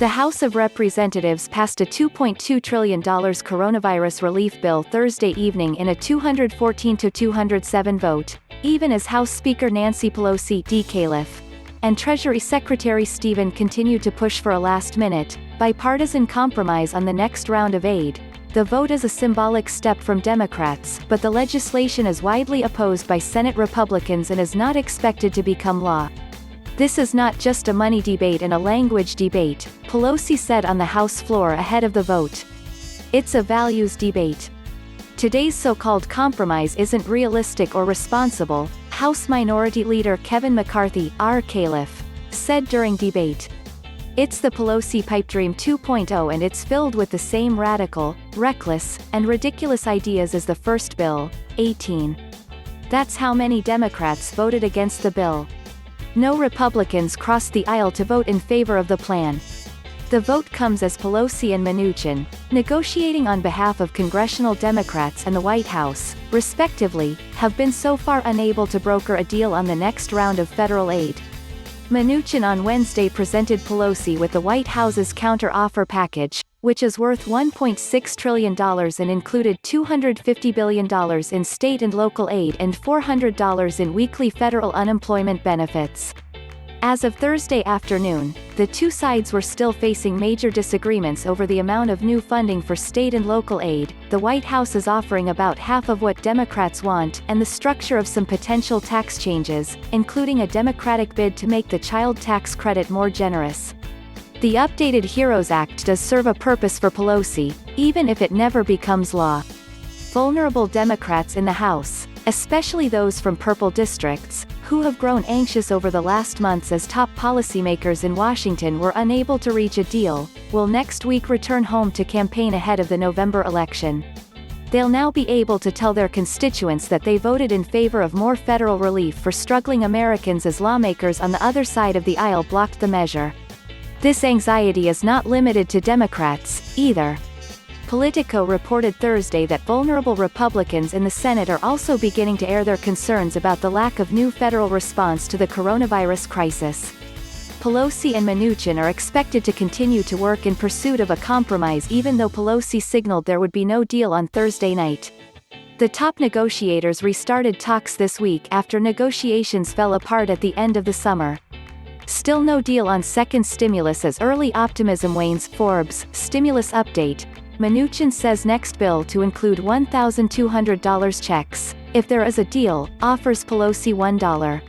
The House of Representatives passed a $2.2 trillion coronavirus relief bill Thursday evening in a 214-207 vote, even as House Speaker Nancy Pelosi D-Calif and Treasury Secretary Steven continued to push for a last-minute, bipartisan compromise on the next round of aid. The vote is a symbolic step from Democrats, but the legislation is widely opposed by Senate Republicans and is not expected to become law. "This is not just a money debate and a language debate," Pelosi said on the House floor ahead of the vote. "It's a values debate. Today's so-called compromise isn't realistic or responsible," House Minority Leader Kevin McCarthy, R-Calif, said during debate. "It's the Pelosi Pipedream 2.0 and it's filled with the same radical, reckless, and ridiculous ideas as the first bill, 18. That's how many Democrats voted against the bill. No Republicans crossed the aisle to vote in favor of the plan." The vote comes as Pelosi and Mnuchin, negotiating on behalf of congressional Democrats and the White House, respectively, have been so far unable to broker a deal on the next round of federal aid. Mnuchin on Wednesday presented Pelosi with the White House's counter-offer package, which is worth $1.6 trillion and included $250 billion in state and local aid and $400 in weekly federal unemployment benefits. As of Thursday afternoon, the two sides were still facing major disagreements over the amount of new funding for state and local aid. The White House is offering about half of what Democrats want, and the structure of some potential tax changes, including a Democratic bid to make the child tax credit more generous. The updated HEROES Act does serve a purpose for Pelosi, even if it never becomes law. Vulnerable Democrats in the House, especially those from purple districts, who have grown anxious over the last months as top policymakers in Washington were unable to reach a deal, will next week return home to campaign ahead of the November election. They'll now be able to tell their constituents that they voted in favor of more federal relief for struggling Americans as lawmakers on the other side of the aisle blocked the measure. This anxiety is not limited to Democrats, either. Politico reported Thursday that vulnerable Republicans in the Senate are also beginning to air their concerns about the lack of new federal response to the coronavirus crisis. Pelosi and Mnuchin are expected to continue to work in pursuit of a compromise even though Pelosi signaled there would be no deal on Thursday night. The top negotiators restarted talks this week after negotiations fell apart at the end of the summer. Still no deal on second stimulus as early optimism wanes. Forbes stimulus update. Mnuchin says next bill to include $1,200 checks, if there is a deal, offers Pelosi $1.